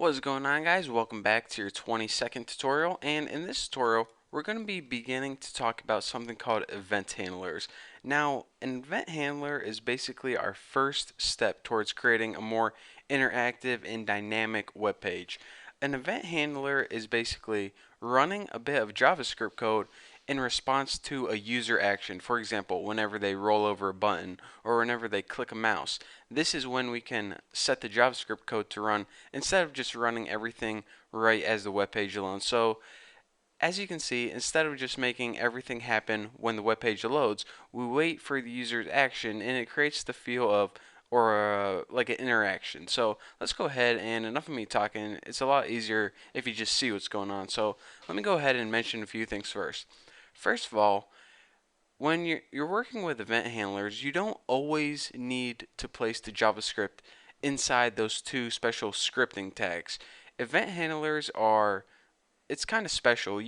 What is going on, guys? Welcome back to your 20-second tutorial, and in this tutorial we're going to be beginning to talk about something called event handlers. Now, an event handler is basically our first step towards creating a more interactive and dynamic web page. An event handler is basically running a bit of JavaScript code in response to a user action. For example, whenever they roll over a button or whenever they click a mouse. This is when we can set the JavaScript code to run instead of just running everything right as the web page alone. So as you can see, instead of just making everything happen when the web page loads, we wait for the user's action and it creates the feel of like an interaction. So let's go ahead, and enough of me talking. It's a lot easier if you just see what's going on. So let me go ahead and mention a few things first. First of all, when you're working with event handlers, you don't always need to place the JavaScript inside those two special scripting tags. Event handlers are, it's kind of special.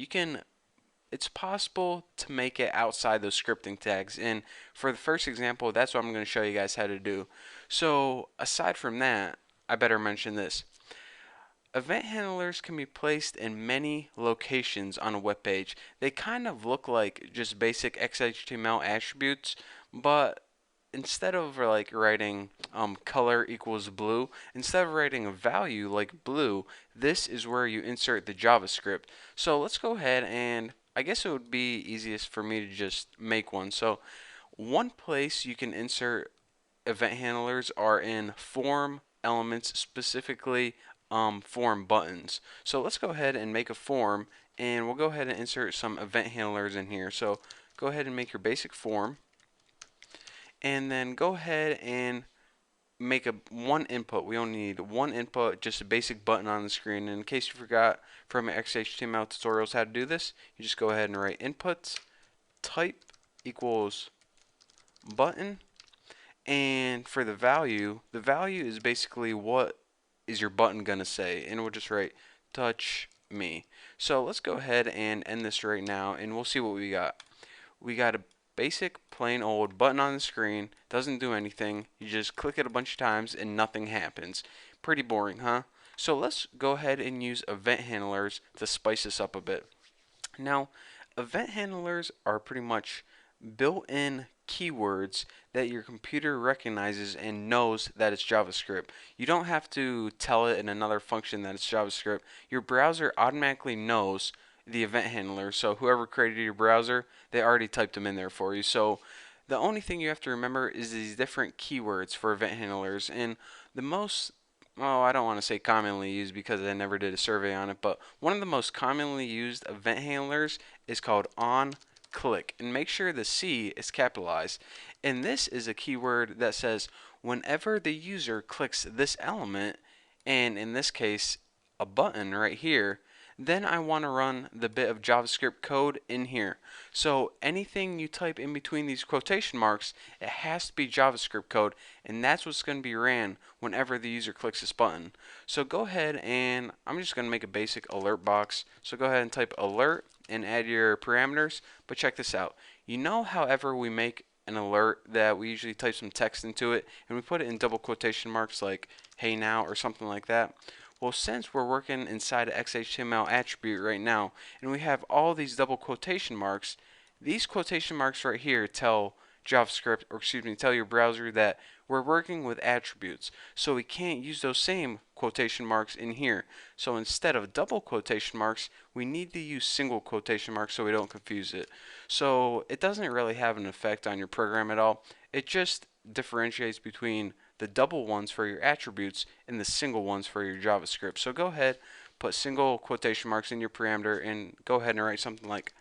It's possible to make it outside those scripting tags. And for the first example, that's what I'm going to show you guys how to do. So aside from that, I better mention this. Event handlers can be placed in many locations on a web page. They kind of look like just basic XHTML attributes, but instead of like writing color equals blue, instead of writing a value like blue, this is where you insert the JavaScript. So let's go ahead, and I guess it would be easiest for me to just make one. So one place you can insert event handlers are in form elements, specifically form buttons. So let's go ahead and make a form, and we'll go ahead and insert some event handlers in here. So go ahead and make your basic form, and then go ahead and make one input. We only need one input, just a basic button on the screen. And in case you forgot from my XHTML tutorials how to do this, you just go ahead and write inputs type equals button. And for the value is basically what is your button gonna say, and we'll just write touch me. So let's go ahead and end this right now, and we'll see what we got. We got a basic plain old button on the screen, doesn't do anything. You just click it a bunch of times and nothing happens. Pretty boring, huh? So let's go ahead and use event handlers to spice this up a bit. Now, event handlers are pretty much built-in keywords that your computer recognizes and knows that it's JavaScript. You don't have to tell it in another function that it's JavaScript. Your browser automatically knows the event handler. So whoever created your browser, they already typed them in there for you. So the only thing you have to remember is these different keywords for event handlers. And the most, well, I don't want to say commonly used because I never did a survey on it, but one of the most commonly used event handlers is called on click, and make sure the C is capitalized. And this is a keyword that says whenever the user clicks this element, and in this case a button right here, then I want to run the bit of JavaScript code in here. So anything you type in between these quotation marks, it has to be JavaScript code, and that's what's going to be ran whenever the user clicks this button. So go ahead, and I'm just going to make a basic alert box. So go ahead and type alert and add your parameters, but check this out. You know, however we make an alert that we usually type some text into it and we put it in double quotation marks like hey now or something like that? Well, since we're working inside an XHTML attribute right now and we have all these double quotation marks, these quotation marks right here tell JavaScript, or excuse me, tell your browser that we're working with attributes. So we can't use those same quotation marks in here. So instead of double quotation marks, we need to use single quotation marks so we don't confuse it. So it doesn't really have an effect on your program at all. It just differentiates between the double ones for your attributes and the single ones for your JavaScript. So go ahead, put single quotation marks in your parameter, and go ahead and write something like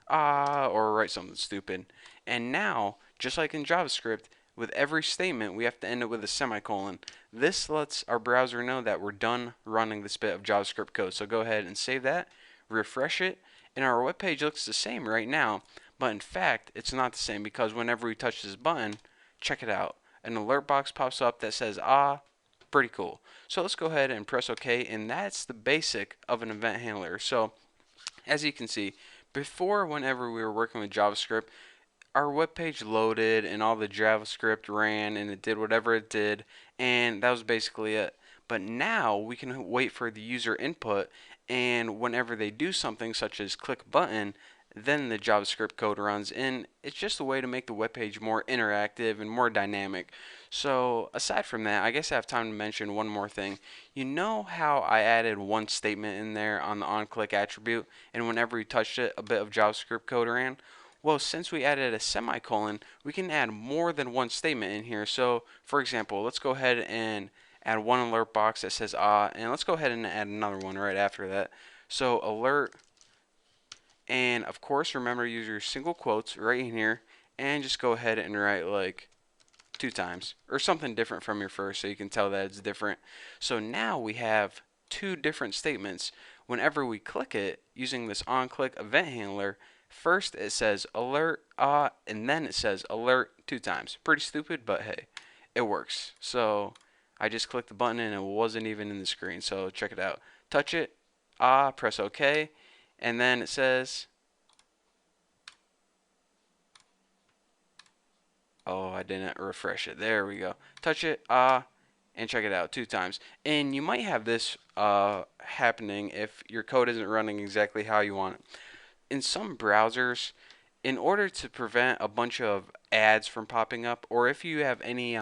or write something stupid. And now, just like in JavaScript, with every statement we have to end it with a semicolon. This lets our browser know that we're done running this bit of JavaScript code. So go ahead and save that, refresh it, and our web page looks the same right now, but in fact it's not the same because whenever we touch this button, check it out, an alert box pops up that says pretty cool. So let's go ahead and press OK, and that's the basic of an event handler. So as you can see, before, whenever we were working with JavaScript, our web page loaded and all the JavaScript ran and it did whatever it did, and that was basically it. But now we can wait for the user input, and whenever they do something such as click a button, then the JavaScript code runs, and it's just a way to make the web page more interactive and more dynamic. So aside from that, I guess I have time to mention one more thing. You know how I added one statement in there on the onClick attribute, and whenever you touched it, a bit of JavaScript code ran? Well, since we added a semicolon, we can add more than one statement in here. So, for example, let's go ahead and add one alert box that says and let's go ahead and add another one right after that. So, alert, and of course, remember to use your single quotes right in here, and just go ahead and write like 2 times or something different from your first so you can tell that it's different. So now we have two different statements. Whenever we click it using this onClick event handler, first it says alert and then it says alert 2 times. Pretty stupid, but hey, it works. So I just clicked the button and it wasn't even in the screen. So check it out. Touch it, press OK, and then it says, oh, I didn't refresh it. There we go. Touch it, and check it out 2 times. And you might have this happening if your code isn't running exactly how you want it. In some browsers, in order to prevent a bunch of ads from popping up, or if you have any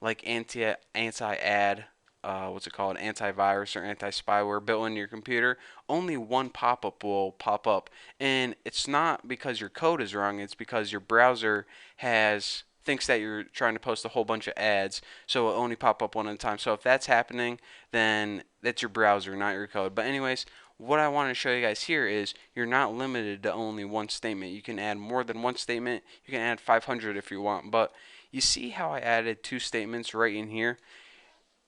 like anti-ad, what's it called, antivirus or anti-spyware built into your computer, only one pop-up will pop up. And it's not because your code is wrong, it's because your browser thinks that you're trying to post a whole bunch of ads, so it'll only pop up one at a time. So if that's happening, then that's your browser, not your code. But anyways, what I want to show you guys here is you're not limited to only one statement. You can add more than one statement. You can add 500 if you want. But you see how I added 2 statements right in here?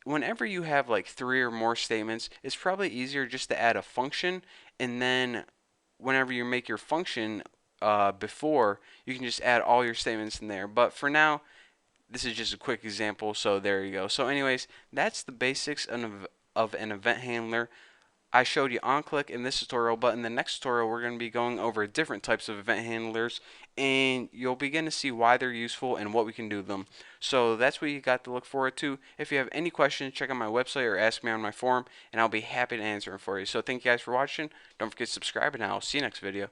Whenever you have like 3 or more statements, it's probably easier just to add a function, and then whenever you make your function before, you can just add all your statements in there. But for now, this is just a quick example, so there you go. So anyways, that's the basics of an event handler. I showed you onClick in this tutorial, but in the next tutorial we're going to be going over different types of event handlers, and you'll begin to see why they're useful and what we can do with them. So that's what you got to look forward to. If you have any questions, check out my website or ask me on my forum, and I'll be happy to answer them for you. So thank you guys for watching. Don't forget to subscribe, and I'll see you next video.